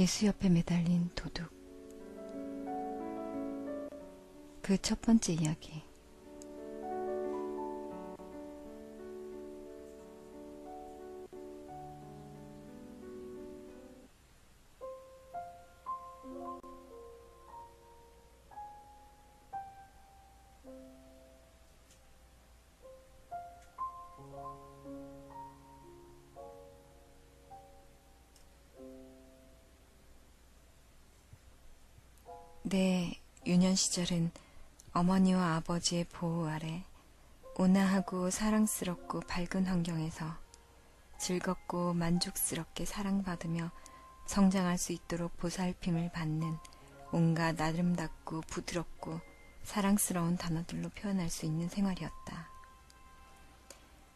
예수 옆에 매달린 도둑. 그 첫 번째 이야기. 내 유년 시절은 어머니와 아버지의 보호 아래 온화하고 사랑스럽고 밝은 환경에서 즐겁고 만족스럽게 사랑받으며 성장할 수 있도록 보살핌을 받는 온갖 아름답고 부드럽고 사랑스러운 단어들로 표현할 수 있는 생활이었다.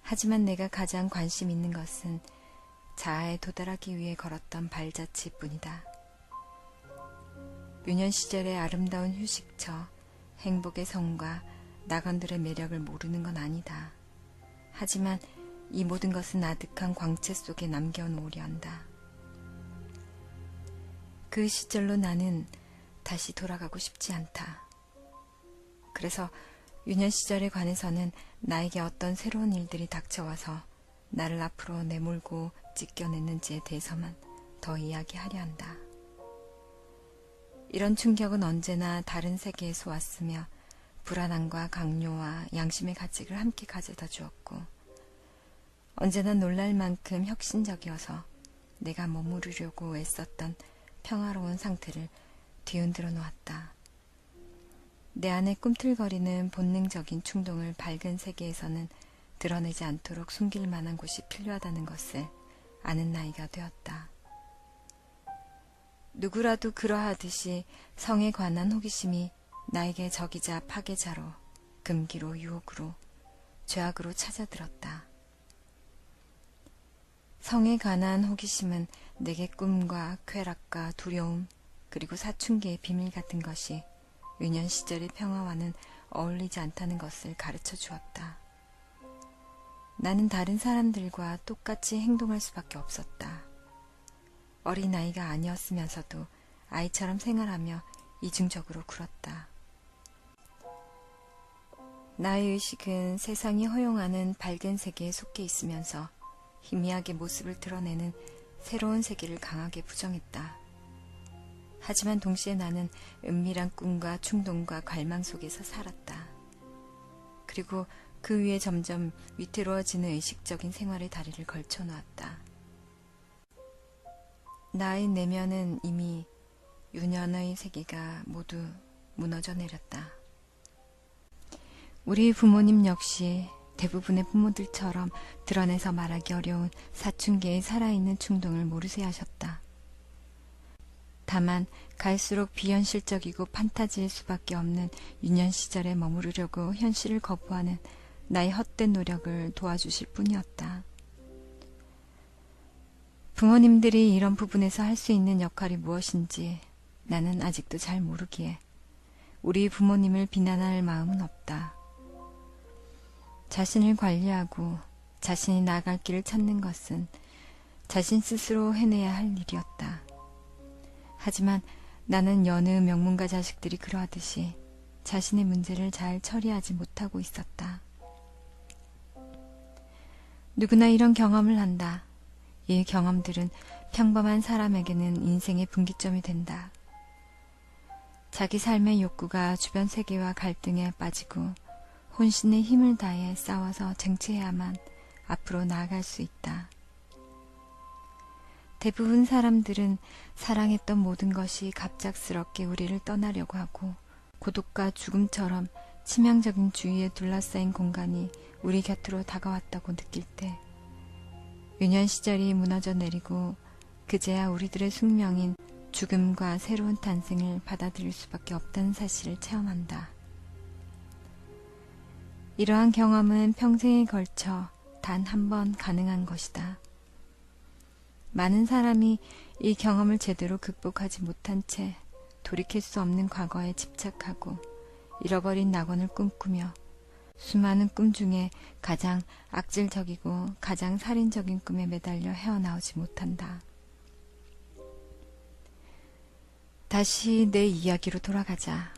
하지만 내가 가장 관심 있는 것은 자아에 도달하기 위해 걸었던 발자취뿐이다. 유년 시절의 아름다운 휴식처, 행복의 성과 낙원들의 매력을 모르는 건 아니다. 하지만 이 모든 것은 아득한 광채 속에 남겨놓으려 한다. 그 시절로 나는 다시 돌아가고 싶지 않다. 그래서 유년 시절에 관해서는 나에게 어떤 새로운 일들이 닥쳐와서 나를 앞으로 내몰고 찢겨냈는지에 대해서만 더 이야기하려 한다. 이런 충격은 언제나 다른 세계에서 왔으며 불안함과 강요와 양심의 가책을 함께 가져다 주었고 언제나 놀랄 만큼 혁신적이어서 내가 머무르려고 애썼던 평화로운 상태를 뒤흔들어 놓았다. 내 안에 꿈틀거리는 본능적인 충동을 밝은 세계에서는 드러내지 않도록 숨길 만한 곳이 필요하다는 것을 아는 나이가 되었다. 누구라도 그러하듯이 성에 관한 호기심이 나에게 적이자 파괴자로, 금기로, 유혹으로, 죄악으로 찾아들었다. 성에 관한 호기심은 내게 꿈과 쾌락과 두려움 그리고 사춘기의 비밀 같은 것이 유년 시절의 평화와는 어울리지 않다는 것을 가르쳐 주었다. 나는 다른 사람들과 똑같이 행동할 수밖에 없었다. 어린아이가 아니었으면서도 아이처럼 생활하며 이중적으로 굴었다. 나의 의식은 세상이 허용하는 밝은 세계에 속해 있으면서 희미하게 모습을 드러내는 새로운 세계를 강하게 부정했다. 하지만 동시에 나는 은밀한 꿈과 충동과 갈망 속에서 살았다. 그리고 그 위에 점점 위태로워지는 의식적인 생활의 다리를 걸쳐놓았다. 나의 내면은 이미 유년의 세계가 모두 무너져 내렸다. 우리 부모님 역시 대부분의 부모들처럼 드러내서 말하기 어려운 사춘기의 살아있는 충동을 모르쇠 하셨다. 다만 갈수록 비현실적이고 판타지일 수밖에 없는 유년 시절에 머무르려고 현실을 거부하는 나의 헛된 노력을 도와주실 뿐이었다. 부모님들이 이런 부분에서 할 수 있는 역할이 무엇인지 나는 아직도 잘 모르기에 우리 부모님을 비난할 마음은 없다. 자신을 관리하고 자신이 나아갈 길을 찾는 것은 자신 스스로 해내야 할 일이었다. 하지만 나는 여느 명문가 자식들이 그러하듯이 자신의 문제를 잘 처리하지 못하고 있었다. 누구나 이런 경험을 한다. 이 경험들은 평범한 사람에게는 인생의 분기점이 된다. 자기 삶의 욕구가 주변 세계와 갈등에 빠지고 혼신의 힘을 다해 싸워서 쟁취해야만 앞으로 나아갈 수 있다. 대부분 사람들은 사랑했던 모든 것이 갑작스럽게 우리를 떠나려고 하고 고독과 죽음처럼 치명적인 주위에 둘러싸인 공간이 우리 곁으로 다가왔다고 느낄 때 유년 시절이 무너져 내리고 그제야 우리들의 숙명인 죽음과 새로운 탄생을 받아들일 수밖에 없다는 사실을 체험한다. 이러한 경험은 평생에 걸쳐 단 한 번 가능한 것이다. 많은 사람이 이 경험을 제대로 극복하지 못한 채 돌이킬 수 없는 과거에 집착하고 잃어버린 낙원을 꿈꾸며 수많은 꿈 중에 가장 악질적이고 가장 살인적인 꿈에 매달려 헤어나오지 못한다. 다시 내 이야기로 돌아가자.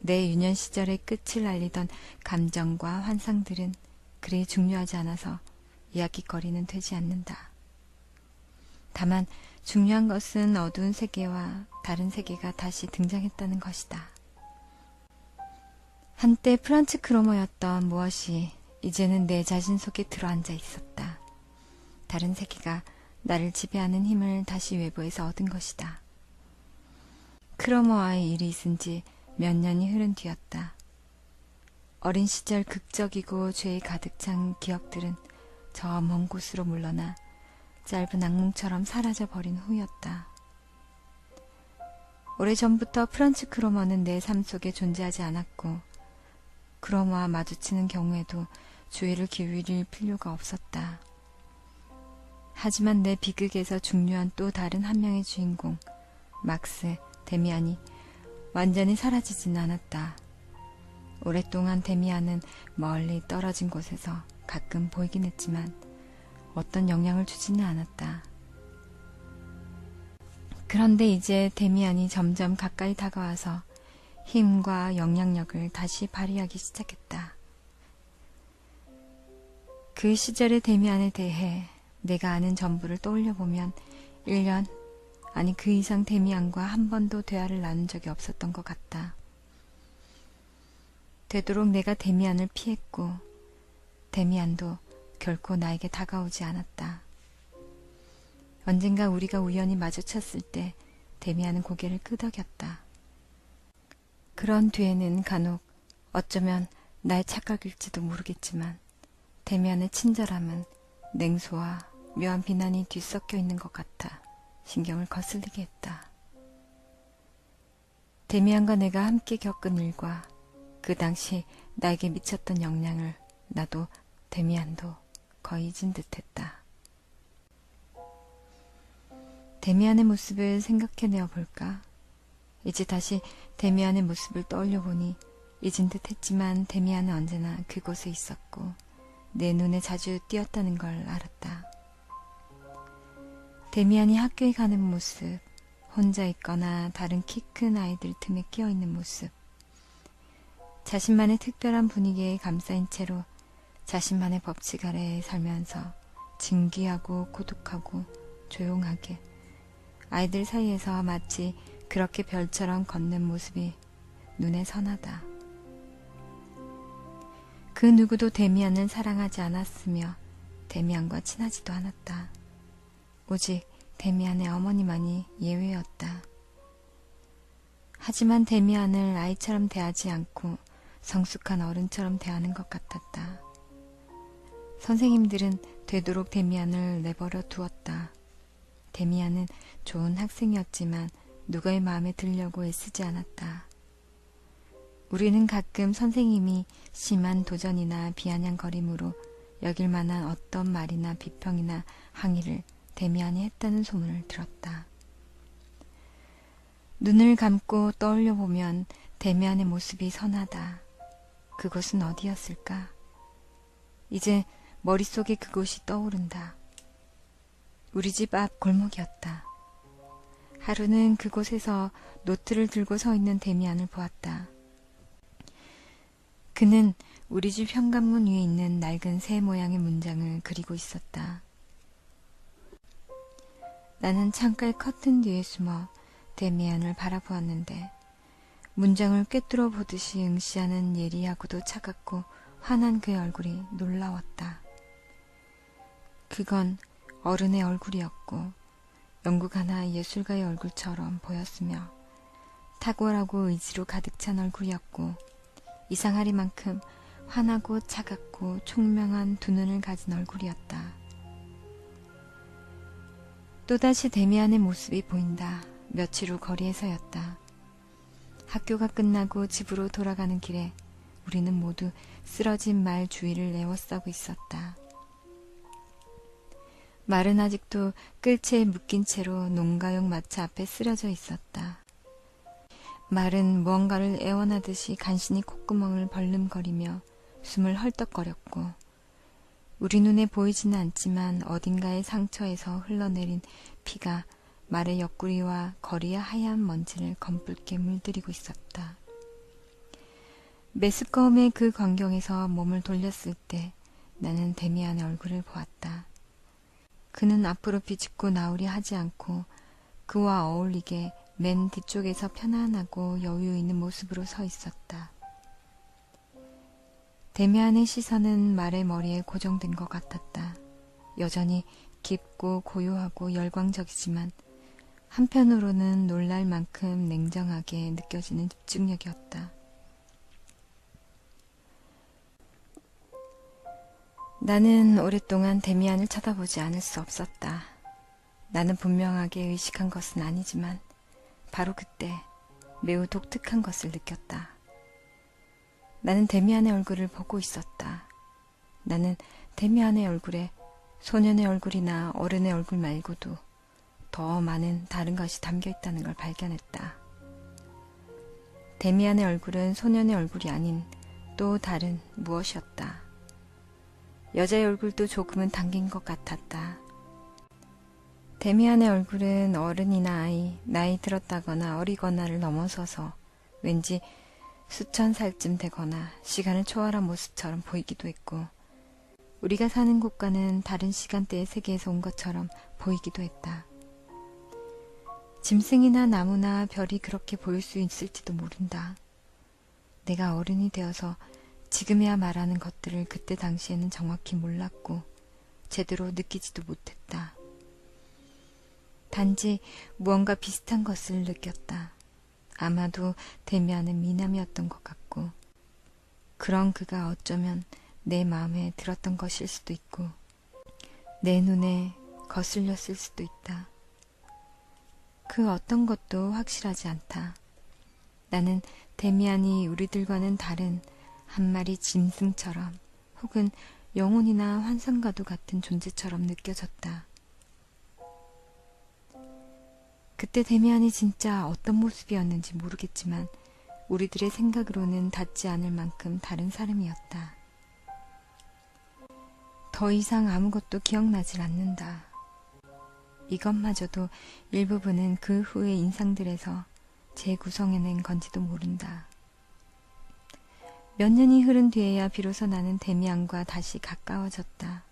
내 유년 시절의 끝을 알리던 감정과 환상들은 그리 중요하지 않아서 이야깃거리는 되지 않는다. 다만 중요한 것은 어두운 세계와 다른 세계가 다시 등장했다는 것이다. 한때 프란츠 크로머였던 무엇이 이제는 내 자신 속에 들어앉아 있었다. 다른 세계가 나를 지배하는 힘을 다시 외부에서 얻은 것이다. 크로머와의 일이 있은 지 몇 년이 흐른 뒤였다. 어린 시절 극적이고 죄에 가득 찬 기억들은 저 먼 곳으로 물러나 짧은 악몽처럼 사라져버린 후였다. 오래전부터 프란츠 크로머는 내 삶 속에 존재하지 않았고 크로머와 마주치는 경우에도 주의를 기울일 필요가 없었다. 하지만 내 비극에서 중요한 또 다른 한 명의 주인공 막스 데미안이 완전히 사라지진 않았다. 오랫동안 데미안은 멀리 떨어진 곳에서 가끔 보이긴 했지만 어떤 영향을 주지는 않았다. 그런데 이제 데미안이 점점 가까이 다가와서 힘과 영향력을 다시 발휘하기 시작했다. 그 시절의 데미안에 대해 내가 아는 전부를 떠올려보면 1년, 아니 그 이상 데미안과 한 번도 대화를 나눈 적이 없었던 것 같다. 되도록 내가 데미안을 피했고 데미안도 결코 나에게 다가오지 않았다. 언젠가 우리가 우연히 마주쳤을 때 데미안은 고개를 끄덕였다. 그런 뒤에는 간혹 어쩌면 나의 착각일지도 모르겠지만 데미안의 친절함은 냉소와 묘한 비난이 뒤섞여 있는 것 같아 신경을 거슬리게 했다. 데미안과 내가 함께 겪은 일과 그 당시 나에게 미쳤던 영향을 나도 데미안도 거의 잊은 듯했다. 데미안의 모습을 생각해내어 볼까? 이제 다시 데미안의 모습을 떠올려 보니 잊은 듯했지만 데미안은 언제나 그곳에 있었고 내 눈에 자주 띄었다는 걸 알았다. 데미안이 학교에 가는 모습, 혼자 있거나 다른 키 큰 아이들 틈에 끼어있는 모습, 자신만의 특별한 분위기에 감싸인 채로 자신만의 법칙 아래에 살면서 진귀하고 고독하고 조용하게 아이들 사이에서 마치 그렇게 별처럼 걷는 모습이 눈에 선하다. 그 누구도 데미안을 사랑하지 않았으며 데미안과 친하지도 않았다. 오직 데미안의 어머니만이 예외였다. 하지만 데미안을 아이처럼 대하지 않고 성숙한 어른처럼 대하는 것 같았다. 선생님들은 되도록 데미안을 내버려 두었다. 데미안은 좋은 학생이었지만 누구의 마음에 들려고 애쓰지 않았다. 우리는 가끔 선생님이 심한 도전이나 비아냥거림으로 여길 만한 어떤 말이나 비평이나 항의를 데미안이 했다는 소문을 들었다. 눈을 감고 떠올려 보면 데미안의 모습이 선하다. 그곳은 어디였을까? 이제 머릿속에 그곳이 떠오른다. 우리 집 앞 골목이었다. 하루는 그곳에서 노트를 들고 서 있는 데미안을 보았다. 그는 우리 집 현관문 위에 있는 낡은 새 모양의 문장을 그리고 있었다. 나는 창가의 커튼 뒤에 숨어 데미안을 바라보았는데 문장을 꿰뚫어 보듯이 응시하는 예리하고도 차갑고 환한 그의 얼굴이 놀라웠다. 그건 어른의 얼굴이었고 영국 하나 예술가의 얼굴처럼 보였으며 탁월하고 의지로 가득 찬 얼굴이었고 이상하리만큼 환하고 차갑고 총명한 두 눈을 가진 얼굴이었다. 또다시 데미안의 모습이 보인다. 며칠 후 거리에서였다. 학교가 끝나고 집으로 돌아가는 길에 우리는 모두 쓰러진 말 주위를 에워싸고 있었다. 말은 아직도 끌채에 묶인 채로 농가용 마차 앞에 쓰러져 있었다. 말은 무언가를 애원하듯이 간신히 콧구멍을 벌름거리며 숨을 헐떡거렸고 우리 눈에 보이지는 않지만 어딘가의 상처에서 흘러내린 피가 말의 옆구리와 거리의 하얀 먼지를 검붉게 물들이고 있었다. 메스꺼움의 그 광경에서 몸을 돌렸을 때 나는 데미안의 얼굴을 보았다. 그는 앞으로 비집고 나오려 하지 않고 그와 어울리게 맨 뒤쪽에서 편안하고 여유 있는 모습으로 서 있었다. 데미안의 시선은 말의 머리에 고정된 것 같았다. 여전히 깊고 고요하고 열광적이지만 한편으로는 놀랄 만큼 냉정하게 느껴지는 집중력이었다. 나는 오랫동안 데미안을 쳐다보지 않을 수 없었다. 나는 분명하게 의식한 것은 아니지만 바로 그때 매우 독특한 것을 느꼈다. 나는 데미안의 얼굴을 보고 있었다. 나는 데미안의 얼굴에 소년의 얼굴이나 어른의 얼굴 말고도 더 많은 다른 것이 담겨 있다는 걸 발견했다. 데미안의 얼굴은 소년의 얼굴이 아닌 또 다른 무엇이었다. 여자의 얼굴도 조금은 담긴 것 같았다. 데미안의 얼굴은 어른이나 아이, 나이 들었다거나 어리거나를 넘어서서 왠지 수천 살쯤 되거나 시간을 초월한 모습처럼 보이기도 했고 우리가 사는 곳과는 다른 시간대의 세계에서 온 것처럼 보이기도 했다. 짐승이나 나무나 별이 그렇게 보일 수 있을지도 모른다. 내가 어른이 되어서 지금이야 말하는 것들을 그때 당시에는 정확히 몰랐고 제대로 느끼지도 못했다. 단지 무언가 비슷한 것을 느꼈다. 아마도 데미안은 미남이었던 것 같고 그런 그가 어쩌면 내 마음에 들었던 것일 수도 있고 내 눈에 거슬렸을 수도 있다. 그 어떤 것도 확실하지 않다. 나는 데미안이 우리들과는 다른 한 마리 짐승처럼 혹은 영혼이나 환상과도 같은 존재처럼 느껴졌다. 그때 데미안이 진짜 어떤 모습이었는지 모르겠지만 우리들의 생각으로는 닿지 않을 만큼 다른 사람이었다. 더 이상 아무것도 기억나질 않는다. 이것마저도 일부분은 그 후의 인상들에서 재구성해낸 건지도 모른다. 몇 년이 흐른 뒤에야 비로소 나는 데미안과 다시 가까워졌다.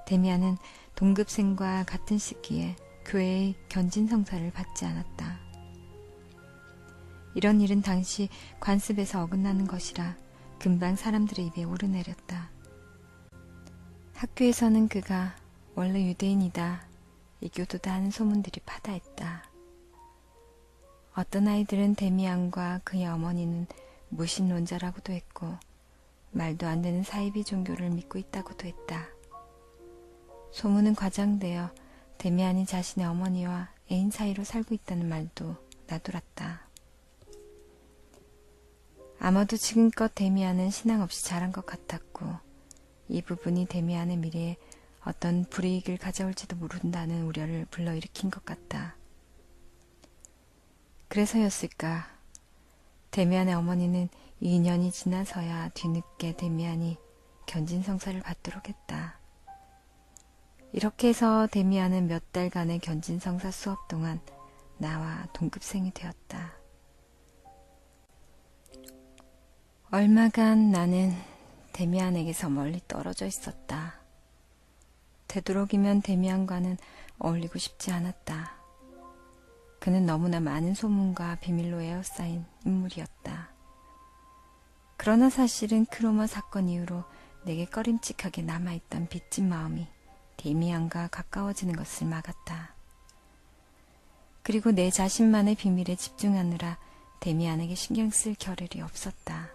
데미안은 동급생과 같은 시기에 교회의 견진성사를 받지 않았다. 이런 일은 당시 관습에서 어긋나는 것이라 금방 사람들의 입에 오르내렸다. 학교에서는 그가 원래 유대인이다, 이교도다 하는 소문들이 파다했다. 어떤 아이들은 데미안과 그의 어머니는 무신론자라고도 했고 말도 안 되는 사이비 종교를 믿고 있다고도 했다. 소문은 과장되어 데미안이 자신의 어머니와 애인 사이로 살고 있다는 말도 나돌았다. 아마도 지금껏 데미안은 신앙 없이 자란 것 같았고 이 부분이 데미안의 미래에 어떤 불이익을 가져올지도 모른다는 우려를 불러일으킨 것 같다. 그래서였을까? 데미안의 어머니는 2년이 지나서야 뒤늦게 데미안이 견진성사를 받도록 했다. 이렇게 해서 데미안은 몇 달간의 견진성사 수업 동안 나와 동급생이 되었다. 얼마간 나는 데미안에게서 멀리 떨어져 있었다. 되도록이면 데미안과는 어울리고 싶지 않았다. 그는 너무나 많은 소문과 비밀로 에워싸인 인물이었다. 그러나 사실은 크로마 사건 이후로 내게 꺼림칙하게 남아있던 빚진 마음이 데미안과 가까워지는 것을 막았다. 그리고 내 자신만의 비밀에 집중하느라 데미안에게 신경 쓸 겨를이 없었다.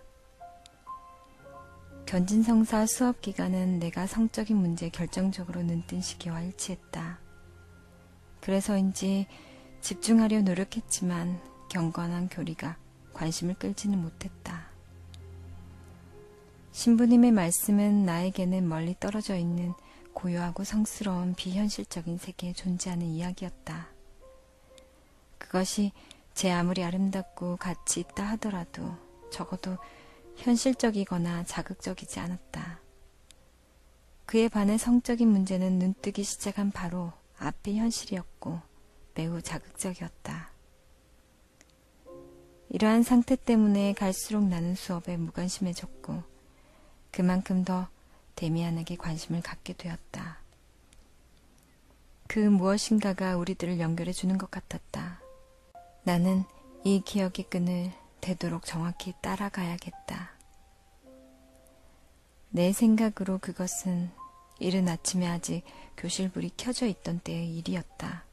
견진성사 수업 기간은 내가 성적인 문제에 결정적으로 눈뜬 시기와 일치했다. 그래서인지 집중하려 노력했지만 경건한 교리가 관심을 끌지는 못했다. 신부님의 말씀은 나에게는 멀리 떨어져 있는 고요하고 성스러운 비현실적인 세계에 존재하는 이야기였다. 그것이 제 아무리 아름답고 가치 있다 하더라도 적어도 현실적이거나 자극적이지 않았다. 그에 반해 성적인 문제는 눈뜨기 시작한 바로 앞의 현실이었고 매우 자극적이었다. 이러한 상태 때문에 갈수록 나는 수업에 무관심해졌고 그만큼 더 데미안에게 관심을 갖게 되었다. 그 무엇인가가 우리들을 연결해 주는 것 같았다. 나는 이 기억의 끈을 되도록 정확히 따라가야겠다. 내 생각으로 그것은 이른 아침에 아직 교실 불이 켜져 있던 때의 일이었다.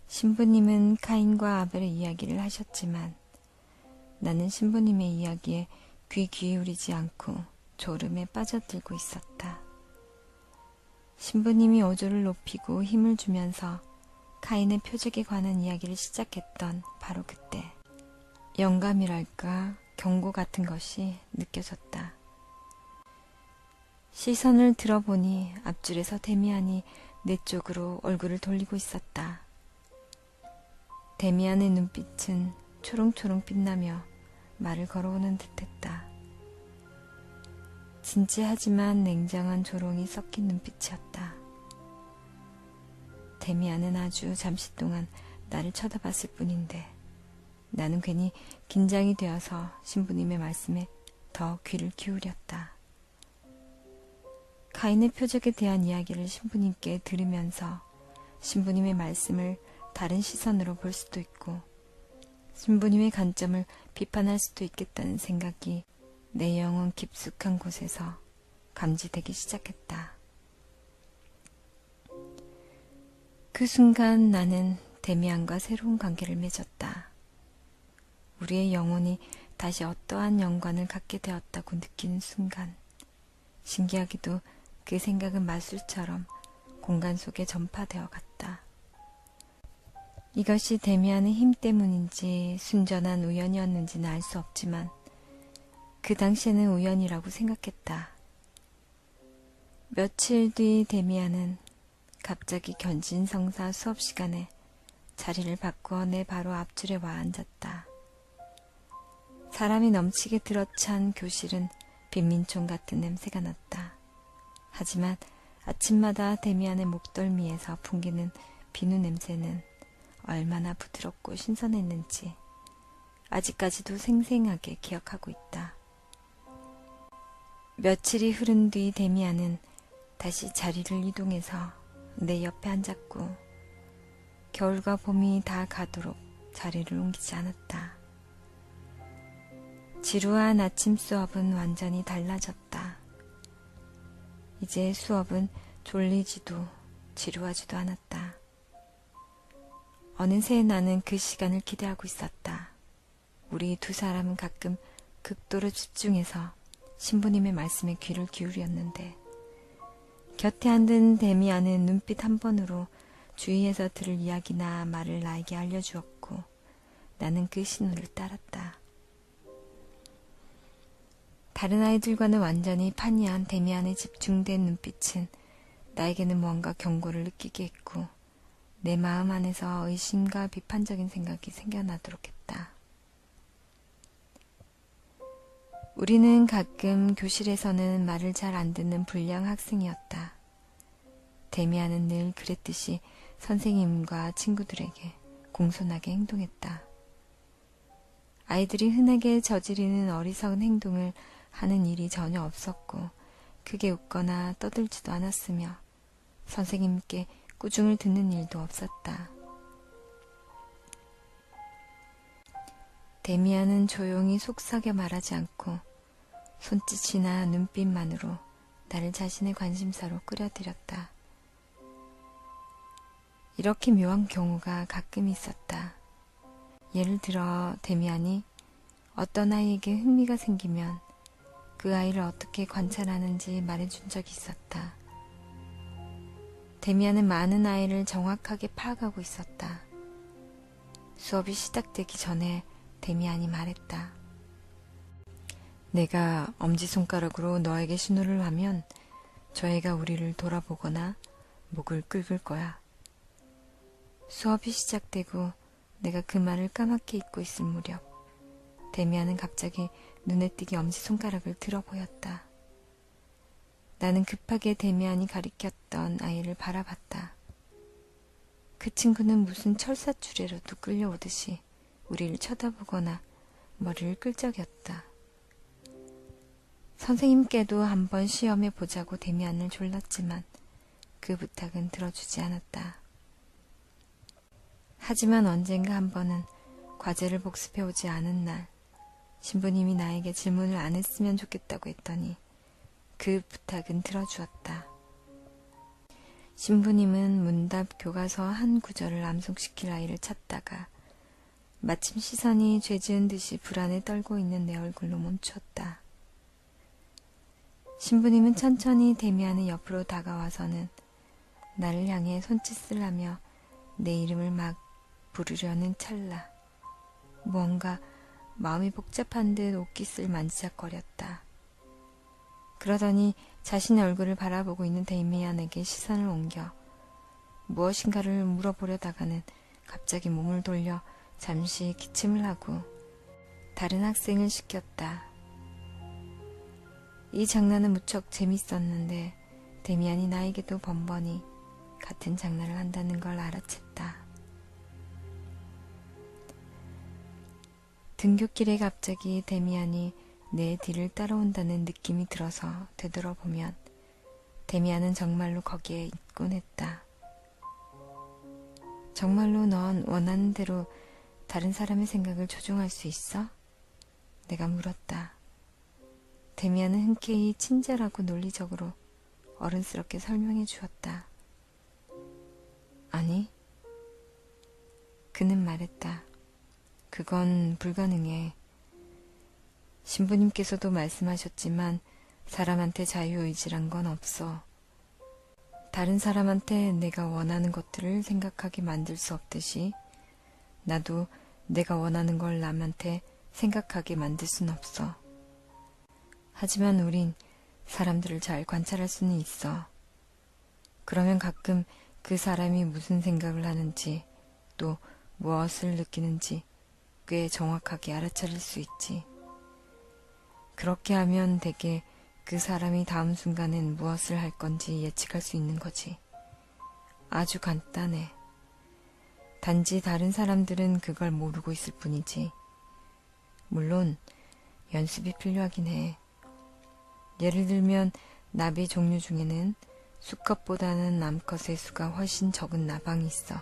신부님은 카인과 아벨의 이야기를 하셨지만 나는 신부님의 이야기에 귀 기울이지 않고 졸음에 빠져들고 있었다. 신부님이 어조를 높이고 힘을 주면서 카인의 표적에 관한 이야기를 시작했던 바로 그때 영감이랄까 경고 같은 것이 느껴졌다. 시선을 들어보니 앞줄에서 데미안이 내 쪽으로 얼굴을 돌리고 있었다. 데미안의 눈빛은 초롱초롱 빛나며 말을 걸어오는 듯했다. 진지하지만 냉정한 조롱이 섞인 눈빛이었다. 데미안은 아주 잠시 동안 나를 쳐다봤을 뿐인데 나는 괜히 긴장이 되어서 신부님의 말씀에 더 귀를 기울였다. 카인의 표적에 대한 이야기를 신부님께 들으면서 신부님의 말씀을 다른 시선으로 볼 수도 있고 신부님의 관점을 비판할 수도 있겠다는 생각이 내 영혼 깊숙한 곳에서 감지되기 시작했다. 그 순간 나는 데미안과 새로운 관계를 맺었다. 우리의 영혼이 다시 어떠한 연관을 갖게 되었다고 느끼는 순간 신기하게도 그 생각은 마술처럼 공간 속에 전파되어 갔다. 이것이 데미안의 힘 때문인지 순전한 우연이었는지는 알 수 없지만 그 당시에는 우연이라고 생각했다. 며칠 뒤 데미안은 갑자기 견진성사 수업 시간에 자리를 바꾸어 내 바로 앞줄에 와 앉았다. 사람이 넘치게 들어찬 교실은 빈민총 같은 냄새가 났다. 하지만 아침마다 데미안의 목덜미에서 풍기는 비누 냄새는 얼마나 부드럽고 신선했는지 아직까지도 생생하게 기억하고 있다. 며칠이 흐른 뒤 데미안은 다시 자리를 이동해서 내 옆에 앉았고 겨울과 봄이 다 가도록 자리를 옮기지 않았다. 지루한 아침 수업은 완전히 달라졌다. 이제 수업은 졸리지도 지루하지도 않았다. 어느새 나는 그 시간을 기대하고 있었다. 우리 두 사람은 가끔 극도로 집중해서 신부님의 말씀에 귀를 기울였는데 곁에 앉은 데미안은 눈빛 한 번으로 주위에서 들을 이야기나 말을 나에게 알려주었고 나는 그 신호를 따랐다. 다른 아이들과는 완전히 판이한 데미안의 집중된 눈빛은 나에게는 뭔가 경고를 느끼게 했고 내 마음 안에서 의심과 비판적인 생각이 생겨나도록 했다. 우리는 가끔 교실에서는 말을 잘 안 듣는 불량 학생이었다. 데미안은 늘 그랬듯이 선생님과 친구들에게 공손하게 행동했다. 아이들이 흔하게 저지르는 어리석은 행동을 하는 일이 전혀 없었고 크게 웃거나 떠들지도 않았으며 선생님께 꾸중을 듣는 일도 없었다. 데미안은 조용히 속삭여 말하지 않고 손짓이나 눈빛만으로 나를 자신의 관심사로 끌어들였다. 이렇게 묘한 경우가 가끔 있었다. 예를 들어 데미안이 어떤 아이에게 흥미가 생기면 그 아이를 어떻게 관찰하는지 말해준 적이 있었다. 데미안은 많은 아이를 정확하게 파악하고 있었다. 수업이 시작되기 전에 데미안이 말했다. 내가 엄지손가락으로 너에게 신호를 하면 저 애가 우리를 돌아보거나 목을 긁을 거야. 수업이 시작되고 내가 그 말을 까맣게 잊고 있을 무렵 데미안은 갑자기 눈에 띄게 엄지손가락을 들어 보였다. 나는 급하게 데미안이 가리켰던 아이를 바라봤다. 그 친구는 무슨 철사줄에라도 끌려오듯이 우리를 쳐다보거나 머리를 끌 적이었다. 선생님께도 한번 시험해 보자고 데미안을 졸랐지만 그 부탁은 들어주지 않았다. 하지만 언젠가 한 번은 과제를 복습해 오지 않은 날 신부님이 나에게 질문을 안 했으면 좋겠다고 했더니 그 부탁은 들어주었다. 신부님은 문답 교과서 한 구절을 암송시킬 아이를 찾다가 마침 시선이 죄 지은 듯이 불안에 떨고 있는 내 얼굴로 멈추었다. 신부님은 천천히 데미안의 옆으로 다가와서는 나를 향해 손짓을 하며 내 이름을 막 부르려는 찰나 무언가 마음이 복잡한 듯 옷깃을 만지작거렸다. 그러더니 자신의 얼굴을 바라보고 있는 데미안에게 시선을 옮겨 무엇인가를 물어보려다가는 갑자기 몸을 돌려 잠시 기침을 하고 다른 학생을 시켰다. 이 장난은 무척 재밌었는데 데미안이 나에게도 번번이 같은 장난을 한다는 걸 알아챘다. 등굣길에 갑자기 데미안이 내 뒤를 따라온다는 느낌이 들어서 되돌아보면 데미안은 정말로 거기에 있곤 했다. 정말로 넌 원하는 대로 다른 사람의 생각을 조종할 수 있어? 내가 물었다. 데미안은 흔쾌히 친절하고 논리적으로 어른스럽게 설명해 주었다. 아니, 그는 말했다. 그건 불가능해. 신부님께서도 말씀하셨지만 사람한테 자유의지란 건 없어. 다른 사람한테 내가 원하는 것들을 생각하게 만들 수 없듯이 나도 내가 원하는 걸 남한테 생각하게 만들 순 없어. 하지만 우린 사람들을 잘 관찰할 수는 있어. 그러면 가끔 그 사람이 무슨 생각을 하는지 또 무엇을 느끼는지 꽤 정확하게 알아차릴 수 있지. 그렇게 하면 대개 그 사람이 다음 순간엔 무엇을 할 건지 예측할 수 있는 거지. 아주 간단해. 단지 다른 사람들은 그걸 모르고 있을 뿐이지. 물론 연습이 필요하긴 해. 예를 들면 나비 종류 중에는 수컷보다는 암컷의 수가 훨씬 적은 나방이 있어.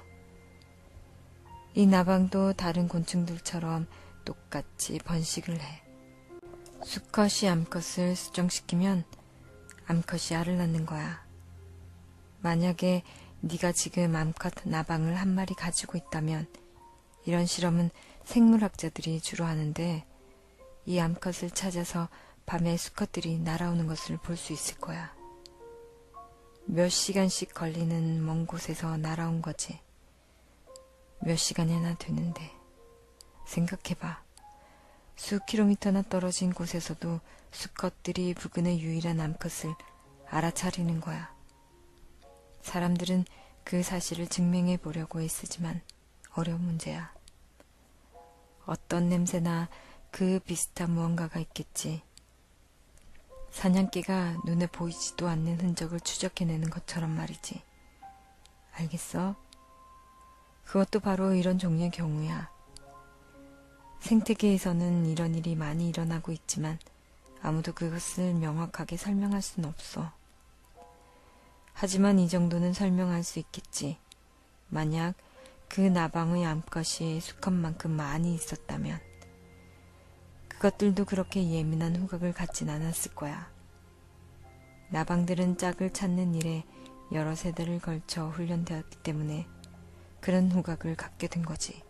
이 나방도 다른 곤충들처럼 똑같이 번식을 해. 수컷이 암컷을 수정시키면 암컷이 알을 낳는 거야. 만약에 네가 지금 암컷 나방을 한 마리 가지고 있다면 이런 실험은 생물학자들이 주로 하는데 이 암컷을 찾아서 밤에 수컷들이 날아오는 것을 볼 수 있을 거야. 몇 시간씩 걸리는 먼 곳에서 날아온 거지. 몇 시간이나 되는데. 생각해봐. 수킬로미터나 떨어진 곳에서도 수컷들이 부근의 유일한 암컷을 알아차리는 거야. 사람들은 그 사실을 증명해 보려고 애쓰지만 어려운 문제야. 어떤 냄새나 그 비슷한 무언가가 있겠지. 사냥개가 눈에 보이지도 않는 흔적을 추적해내는 것처럼 말이지. 알겠어? 그것도 바로 이런 종류의 경우야. 생태계에서는 이런 일이 많이 일어나고 있지만 아무도 그것을 명확하게 설명할 수는 없어. 하지만 이 정도는 설명할 수 있겠지. 만약 그 나방의 암컷이 수컷만큼 많이 있었다면 그것들도 그렇게 예민한 후각을 갖진 않았을 거야. 나방들은 짝을 찾는 일에 여러 세대를 걸쳐 훈련되었기 때문에 그런 후각을 갖게 된 거지.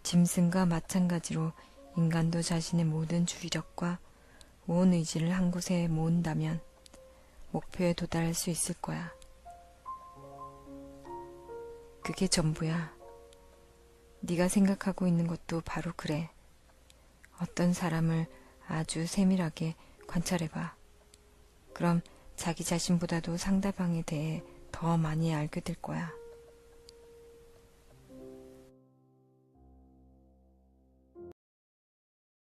짐승과 마찬가지로 인간도 자신의 모든 주의력과 온 의지를 한 곳에 모은다면 목표에 도달할 수 있을 거야. 그게 전부야. 네가 생각하고 있는 것도 바로 그래. 어떤 사람을 아주 세밀하게 관찰해봐. 그럼 자기 자신보다도 상대방에 대해 더 많이 알게 될 거야.